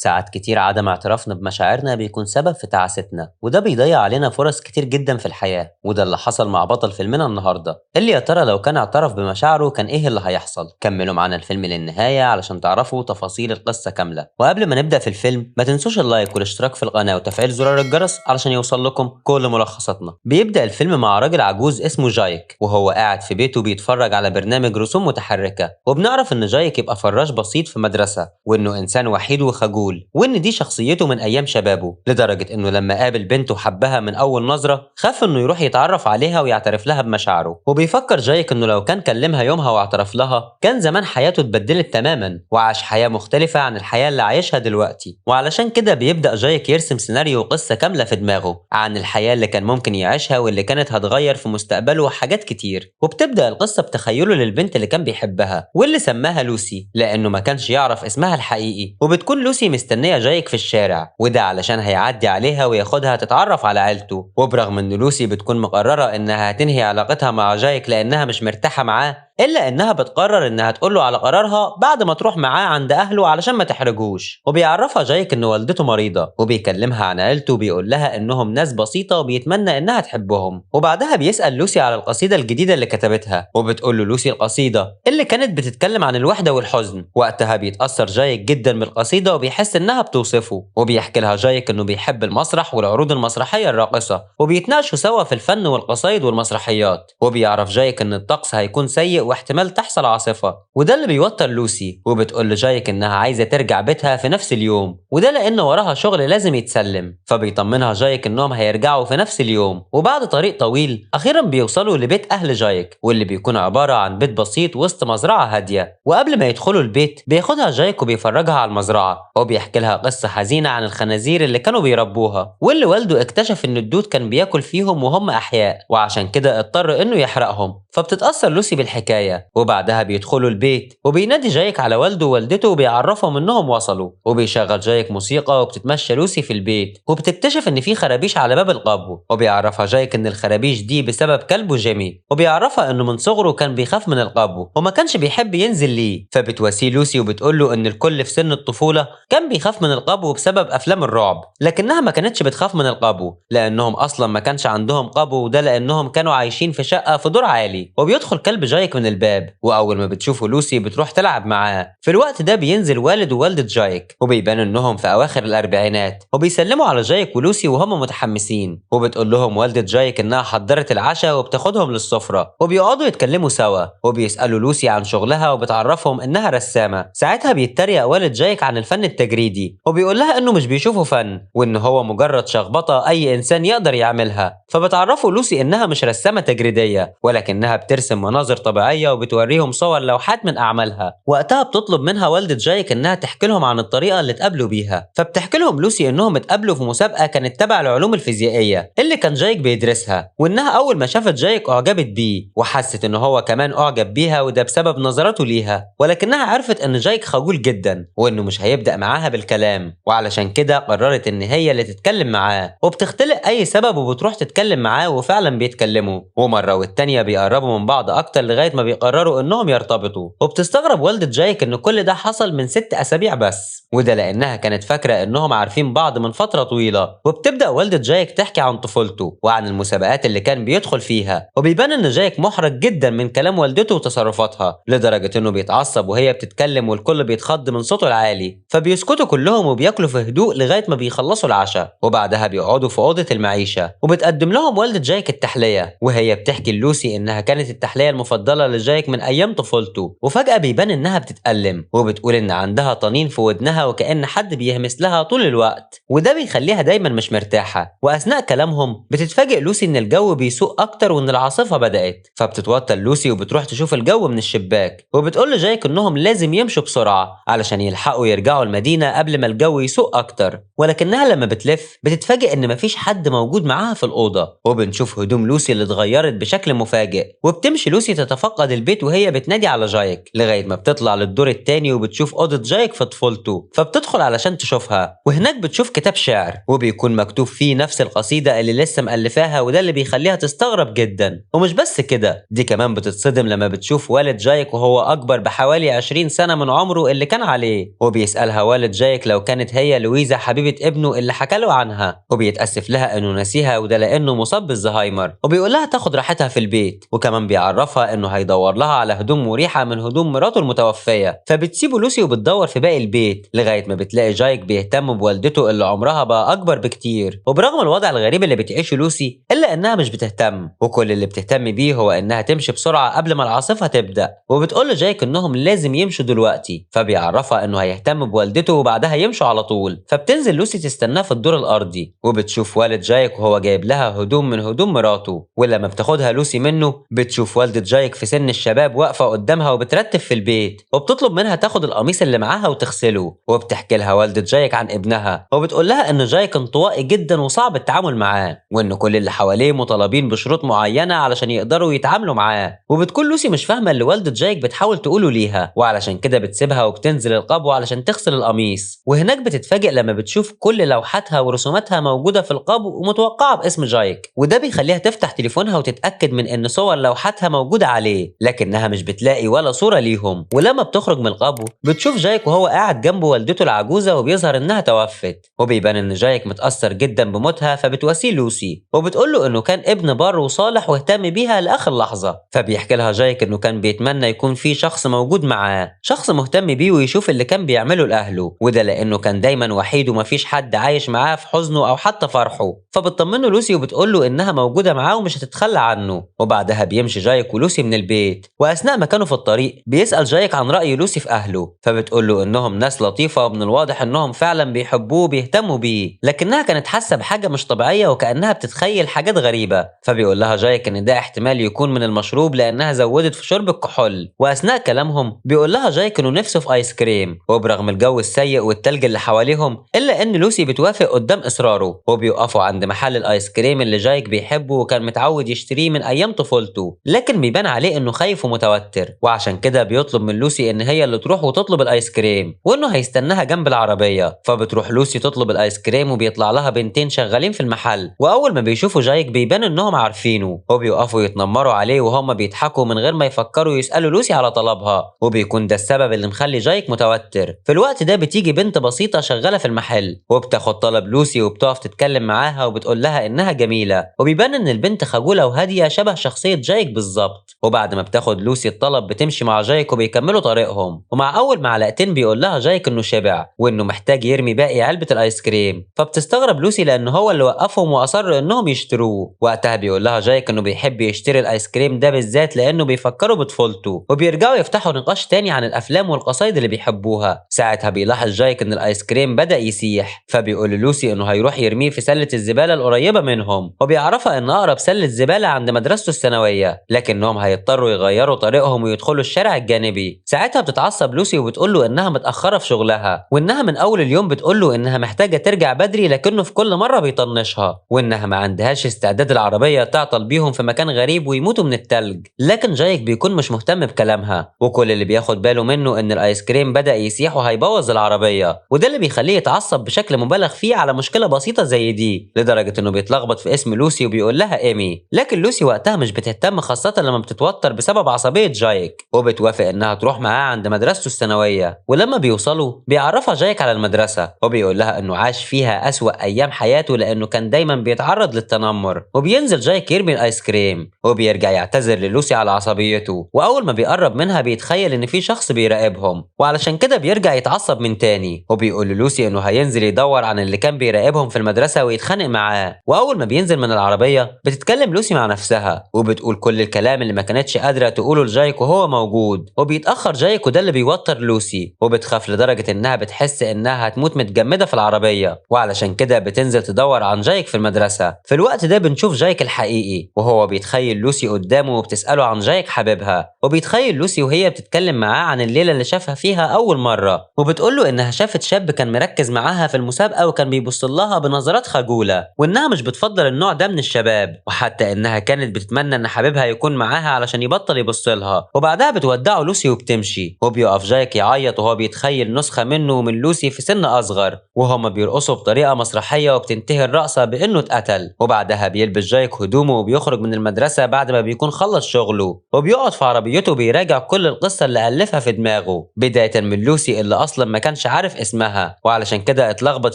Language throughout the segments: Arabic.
ساعات كتير عدم اعترافنا بمشاعرنا بيكون سبب في تعاستنا، وده بيضيع علينا فرص كتير جدا في الحياة. وده اللي حصل مع بطل فيلمنا النهاردة، اللي يا ترى لو كان اعترف بمشاعره كان ايه اللي هيحصل. كملوا معانا الفيلم للنهاية علشان تعرفوا تفاصيل القصة كاملة. وقبل ما نبدأ في الفيلم ما تنسوش اللايك والاشتراك في القناة وتفعيل زرار الجرس علشان يوصل لكم كل ملخصاتنا. بيبدأ الفيلم مع راجل عجوز اسمه جايك، وهو قاعد في بيته بيتفرج على برنامج رسوم متحركة. وبنعرف ان جايك يبقى فراش بسيط في مدرسة، وانه انسان وحيد وخجول، وان دي شخصيته من ايام شبابه، لدرجة انه لما قابل بنت وحبها من اول نظرة خاف انه يروح يتعرف عليها ويعترف لها بمشاعره. وبيفكر جايك انه لو كان كلمها يومها واعترف لها كان زمان حياته اتبدلت تماما، وعاش حياة مختلفة عن الحياة اللي عايشها دلوقتي. وعلشان كده بيبدأ جايك يرسم سيناريو وقصة كاملة في دماغه عن الحياة اللي كان ممكن يعيشها واللي كانت هتغير في مستقبله وحاجات كتير. وبتبدأ القصة بتخيله للبنت اللي كان بيحبها واللي سماها لوسي لانه ما كانش يعرف اسمها الحقيقي. وبتكون لوسي مستنية جايك في الشارع، وده علشان هيعدي عليها وياخدها تتعرف على عيلته. وبرغم ان لوسي بتكون مقررة انها هتنهي علاقتها مع جايك لانها مش مرتاحة معاه، الا انها بتقرر انها تقوله على قرارها بعد ما تروح معاه عند اهله علشان ما تحرجوش. وبيعرفها جايك ان والدته مريضة، وبيكلمها عن عيلته وبيقول لها انهم ناس بسيطة وبيتمنى انها تحبهم. وبعدها بيسأل لوسي على القصيدة الجديدة اللي كتبتها، وبتقول له لوسي القصيدة اللي كانت بتتكلم عن الوحدة والحزن. وقتها بيتأثر جايك جدا بالقصيدة وبيحس انها بتوصفه. وبيحكي لها جايك انه بيحب المسرح والعروض المسرحية الراقصة، وبيتناقشوا سوا في الفن والقصايد والمسرحيات. وبيعرف جايك ان الطقس هيكون سيء واحتمال تحصل عاصفة، وده اللي بيوتر لوسي. وبتقول لجايك انها عايزة ترجع بيتها في نفس اليوم، وده لان وراها شغل لازم يتسلم. فبيطمنها جايك انهم هيرجعوا في نفس اليوم. وبعد طريق طويل اخيرا بيوصلوا لبيت اهل جايك، واللي بيكون عبارة عن بيت بسيط وسط مزرعة هادية. وقبل ما يدخلوا البيت بياخدها جايك وبيفرجها على المزرعة، وبيحكي لها قصة حزينة عن الخنازير اللي كانوا بيربوها، واللي والده اكتشف ان الدود كان بياكل فيهم وهم احياء، وعشان كده اضطر انه يحرقهم. فبتتأثر لوسي بالحكاية. وبعدها بيدخلوا البيت وبينادي جايك على والده ووالدته وبيعرفهم انهم وصلوا. وبيشغل جايك موسيقى وبتتمشى لوسي في البيت، وبتكتشف ان في خرابيش على باب القبو. وبيعرفها جايك ان الخرابيش دي بسبب كلبه جيمي، وبيعرفها انه من صغره كان بيخاف من القبو وما كانش بيحب ينزل ليه. فبتواسيه لوسي وبتقول له ان الكل في سن الطفولة كان بيخاف من القبو بسبب افلام الرعب، لكنها ما كانتش بتخاف من القبو لانهم اصلا ما كانش عندهم قبو، وده لانهم كانوا عايشين في شقة في دور عالي. وبيدخل كلب جايك من الباب، واول ما بتشوفه لوسي بتروح تلعب معاه. في الوقت ده بينزل والد ووالدة جايك، وبيبان انهم في اواخر الاربعينات، وبيسلموا على جايك ولوسي وهم متحمسين. وبتقول لهم والدة جايك انها حضرت العشاء وبتاخدهم للسفرة، وبيقعدوا يتكلموا سوا. وبيسألوا لوسي عن شغلها وبتعرفهم انها رسامة. ساعتها بيتريق والد جايك عن الفن التجريدي، وبيقول لها انه مش بيشوفه فن، وان هو مجرد شخبطة اي انسان يقدر يعملها. فبتعرفوا لوسي انها مش رسامة تجريدية، ولكنها بترسم مناظر طبيعية وبتوريهم صور لوحات من اعمالها. وقتها بتطلب منها والدة جايك انها تحكي لهم عن الطريقة اللي اتقابلوا بيها. فبتحكي لهم لوسي انهم اتقابلوا في مسابقة كانت تبع العلوم الفيزيائية اللي كان جايك بيدرسها، وانها اول ما شافت جايك اعجبت بيه، وحست ان هو كمان اعجب بيها، وده بسبب نظرته ليها. ولكنها عرفت ان جايك خجول جدا وانه مش هيبدأ معاها بالكلام، وعلشان كده قررت ان هي اللي تتكلم معاه. وبتختلق اي سبب وبتروح تتكلم معاه، وفعلا بيتكلموا، ومرة والتانية بيقربوا من بعض اكتر لغاية ما بيقرروا انهم يرتبطوا. وبتستغرب والدة جايك ان كل ده حصل من 6 اسابيع بس، وده لانها كانت فاكرة انهم عارفين بعض من فترة طويلة. وبتبدأ والدة جايك تحكي عن طفولته وعن المسابقات اللي كان بيدخل فيها، وبيبان ان جايك محرج جدا من كلام والدته وتصرفاتها، لدرجة انه بيتعصب وهي بتتكلم والكل بيتخض من صوته العالي. فبيسكتوا كلهم وبياكلوا في هدوء لغاية ما بيخلصوا العشاء، وبعدها بيقعدوا في أوضة المعيشة. وبتقدم لهم والدة جايك التحلية، وهي بتحكي لوسي انها كانت التحلية المفضلة لجايك من ايام طفولته. وفجأة بيبان انها بتتألم، وبتقول ان عندها طنين في ودنها وكأن حد بيهمس لها طول الوقت، وده بيخليها دايما مش مرتاحة. واثناء كلامهم بتتفاجئ لوسي ان الجو بيسوء اكتر وان العاصفة بدأت. فبتتوتر لوسي وبتروح تشوف الجو من الشباك، وبتقول لجايك انهم لازم يمشوا بسرعة علشان يلحقوا يرجعوا المدينة قبل ما الجو يسوء اكتر. ولكنها لما بتلف بتتفاجئ ان مفيش حد موجود معاها في الأوضة، وبنشوف هدوم لوسي اللي اتغيرت بشكل مفاجئ. وبتمشي لوسي تتفقد بتتفقد البيت وهي بتنادي على جايك لغاية ما بتطلع للدور التاني وبتشوف أوضة جايك في طفولته، فبتدخل علشان تشوفها، وهناك بتشوف كتاب شعر وبيكون مكتوب فيه نفس القصيدة اللي لسه مألفاها، وده اللي بيخليها تستغرب جدا. ومش بس كده، دي كمان بتتصدم لما بتشوف والد جايك وهو أكبر بحوالي 20 سنة من عمره اللي كان عليه، وبيسألها والد جايك لو كانت هي لويزا حبيبة ابنه اللي حكى له عنها، وبيتأسف لها إنه نسيها وده لأنه مصاب بالزهايمر، وبيقول لها تاخد راحتها في البيت، وكمان بيعرفها إنه هيدور لها على هدوم مريحة من هدوم مراته المتوفية. فبتسيبه لوسي وبتدور في باقي البيت لغاية ما بتلاقي جايك بيهتم بوالدته اللي عمرها بقى أكبر بكتير، وبرغم الوضع الغريب اللي بتعيشه لوسي إلا إنها مش بتهتم، وكل اللي بتهتم بيه هو إنها تمشي بسرعة قبل ما العاصفة تبدأ. وبتقول لجايك إنهم لازم يمشوا دلوقتي، فبيعرفها إنه هيهتم بوالدته وبعدها يمشوا على طول. فبتنزل لوسي تستناه في الدور الأرضي، وبتشوف والد جايك وهو جايب لها هدوم من هدوم مراته، ولما بتاخدها لوسي منه بتشوف والدة جايك في سن الشباب واقفة قدامها وبترتب في البيت، وبتطلب منها تاخد القميص اللي معاها وتغسله. وبتحكي لها والدة جايك عن ابنها، وبتقول لها إن جايك انطوائي جدا وصعب التعامل معاه، وإن كل اللي حواليه مطالبين بشروط معينة علشان يقدروا يتعاملوا معاه. وبتكون لوسي مش فاهمة اللي والدة جايك بتحاول تقوله ليها، وعلشان كده بتسيبها وبتنزل القبو علشان تغسل القميص. وهناك بتتفاجئ لما بتشوف كل لوحاتها ورسوماتها موجودة في القبو ومتوقعة باسم جايك، وده بيخليها تفتح تليفونها وتتأكد من إن صور لوحاتها موجودة عليه، لكنها مش بتلاقي ولا صورة ليهم. ولما بتخرج من القبو بتشوف جايك وهو قاعد جنب والدته العجوزة وبيظهر إنها توفت، وبيبان إن جايك متأثر جدا بموتها، فبتواسيه لوسي وبتقول له إنه كان ابن بار وصالح واهتم بيها لآخر لحظة. فبيحكي لها جايك إنه كان بيتمنى يكون في شخص موجود معاه، شخص مهتم بيه ويشوف اللي كان بيعمله لأهله، وده لأنه كان دايما وحيد ومفيش حد عايش معاه في حزنه أو حتى فرحه. فبتطمنه لوسي وبتقول له إنها موجودة معاه ومش هتتخلى عنه. وبعدها بيمشي جايك ولوسي من البيت، وأثناء ما كانوا في الطريق بيسأل جايك عن رأي لوسي في أهله، فبتقول له إنهم ناس لطيفة ومن الواضح إنهم فعلا بيحبوه وبيهتموا بيه، لكنها كانت حاسة بحاجة مش طبيعية وكأنها بتتخيل حاجات غريبة. فبيقول لها جايك إن ده احتمال يكون من المشروب لأنها زودت في شرب الكحول. وأثناء كلامهم بيقول لها جايك إنه نفسه في آيس كريم، وبرغم الجو السيء والتلج اللي حواليهم إلا إن لوسي بتوافق قدام إصراره، وبيقفوا عند محل الآيس كريم اللي جايك بيحبه وكان متعود يشتريه من أيام طفولته، لكن بيبان عليه إنه خايف ومتوتر، وعشان كده بيطلب من لوسي إن هي اللي تروح وتطلب الآيس كريم وإنه هيستناها جنب العربية. فبتروح لوسي تطلب الآيس كريم وبيطلع لها بنتين شغالين في المحل، وأول ما بيشوفوا جايك بيبان إنهم عارفينه، وبيقفوا يتنمروا عليه وهم بيضحكوا من غير ما يفكروا يسألوا لوسي على طلبها، وبيكون ده السبب اللي مخلي جايك متوتر. في الوقت ده بتيجي بنت بسيطة شغالة في المحل وبتاخد طلب لوسي وبتقف تتكلم معاها وبتقول لها إنها جميلة، وبيبان إن البنت خجولة وهادية شبه شخصية جايك بالظبط. وبعد ما بتاخد لوسي الطلب بتمشي مع جايك وبيكملوا طريقهم، ومع أول معلقتين بيقول لها جايك إنه شبع وإنه محتاج يرمي باقي علبة الآيس كريم. فبتستغرب لوسي لأنه هو اللي وقفهم وأصر إنهم يشتروه. وقتها بيقول لها جايك إنه بيحب يشتري الآيس كريم ده بالذات لأنه بيفكروا بطفولته، وبيرجعوا يفتحوا نقاش تاني عن الأفلام والقصايد اللي بيحبوها. ساعتها بيلاحظ جايك إن الآيس كريم بدأ يسيح، فبيقول لوسي إنه هيروح يرميه في سلة الزبالة القريبة منهم، وبيعرفها إن أقرب سلة زبالة عند مدرسته الثانوية، لكنهم هيضطروا يغيروا طريقهم ويدخلوا الشارع الجانبي. ساعتها بتتعصب لوسي وبتقول له إنها متأخرة في شغلها، وإنها من أول اليوم بتقول له إنها محتاجة ترجع بدري لكنه في كل مرة بيطنشها، وإنها ما عندهاش استعداد العربية تعطل بيهم في مكان غريب ويموتوا من التلج. لكن جايك بيكون مش مهتم بكلامها، وكل اللي بياخد باله منه إن الآيس كريم بدأ يسيح وهيبوظ العربية، وده اللي بيخليه يتعصب بشكل مبالغ فيه على مشكلة بسيطة زي دي، لدرجة إنه بيتلخبط في اسم لوسي وبيقول لها إيمي. لكن لوسي وقتها مش بتهتم، خاصة لما بتتوتر بسبب عصبية جايك، وبتوافق إنها تروح معاه عند مدرسته الثانوية. ولما بيوصلوا بيعرفها جايك على المدرسة، وبيقول لها إنه عاش فيها أسوأ أيام حياته لأنه كان دايما بيتعرض للتنمر. وبينزل جايك يرمي الآيس كريم وبيرجع يعتذر للوسي على عصبيته، وأول ما بيقرب منها بيتخيل إن في شخص بيراقبهم، وعلشان كده بيرجع يتعصب من تاني، وبيقول للوسي إنه هينزل يدور عن اللي كان بيراقبهم في المدرسة ويتخانق معاه. وأول ما بينزل من العربية بتتكلم لوسي مع نفسها وبتقول كل الكلام اللي ما كانتش قادرة تقوله لجايك وهو موجود. وبيتأخر جايك وده اللي بيوتر لوسي، وبتخاف لدرجة إنها بتحس إنها هتموت متجمدة في العربية، وعلشان كده بتنزل تدور عن جايك في المدرسة. في الوقت ده بنشوف جايك الحقيقي وهو بيتخيل لوسي قدامه وبتسأله عن جايك حبيبها، وبيتخيل لوسي وهي بتتكلم معاه عن الليلة اللي شافها فيها أول مرة، وبتقول له إنها شافت شاب كان مركز معاها في المسابقة وكان بيبص لها بنظرات خجولة، وإنها مش بتفضل النوع ده من الشباب، وحتى إنها كانت بتتمنى إن حبيبها يكون معاها علشان يبطل يبص لها، وبعدها بتودعه لوسي وبتمشي، وبيقف جايك يعيط وهو بيتخيل نسخة منه ومن لوسي في سن أصغر، وهما بيرقصوا بطريقة مسرحية وبتنتهي الرقصة بإنه اتقتل. وبعدها بيلبس جايك هدومه وبيخرج من المدرسة بعد ما بيكون خلص شغله، وبيقعد في عربيته بيراجع كل القصة اللي ألفها في دماغه، بداية من لوسي اللي أصلا ما كانش عارف اسمها، وعلشان كده اتلخبط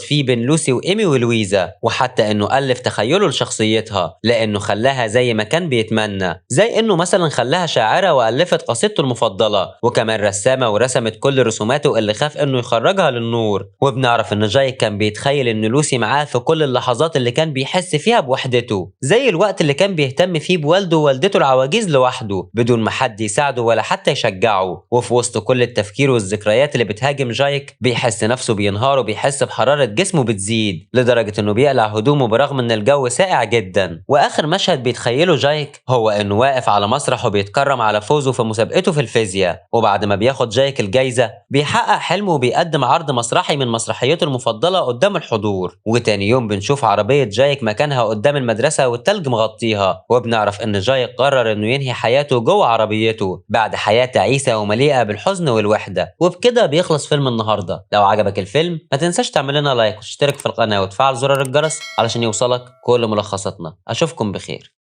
فيه بين لوسي وإيمي ولويزا، وحتى إنه ألف تخيله لشخصيتها لأنه خلاها زي ما كان بيتمنى، زي إنه مثلا خلاها شاعرة وألفت قصيدته المفضلة، وكمان رسامة ورسمت كل رسوماته اللي خاف إنه يخرجها للنور. وبنعرف إن جايك كان بيتخيل إن لوسي معاه في كل اللحظات اللي كان بيحس فيها بوحدته، زي الوقت اللي كان بيهتم فيه بوالده ووالدته العواجيز لوحده بدون ما حد يساعده ولا حتى يشجعه. وفي وسط كل التفكير والذكريات اللي بتهاجم جايك بيحس نفسه بينهار وبيحس بحرارة جسمه بتزيد لدرجة إنه بيقلع هدومه برغم إن الجو ساقع جدا. وآخر مشهد بيتخيله جايك هو إنه واقف على مسرح وبيتكرم على فوزه في مسابقته في الفيزياء، وبعد ما بياخد جايك الجايزة بيحقق حلمه وبيقدم عرض مسرحي من مسرحيته المفضلة قدام الحضور. وتاني يوم بنشوف عربية جايك مكانها قدام المدرسة والتلج مغطيها، وبنعرف إن جايك قرر إنه ينهي حياته جوه عربيته بعد حياة تعيسة ومليئة بالحزن والوحدة. وبكده بيخلص فيلم النهاردة. لو عجبك الفيلم ما تنساش تعمل لنا لايك وتشترك في القناة وتفعل زرار الجرس علشان يوصلك كل ملخصاتنا. أشوفكم بخير.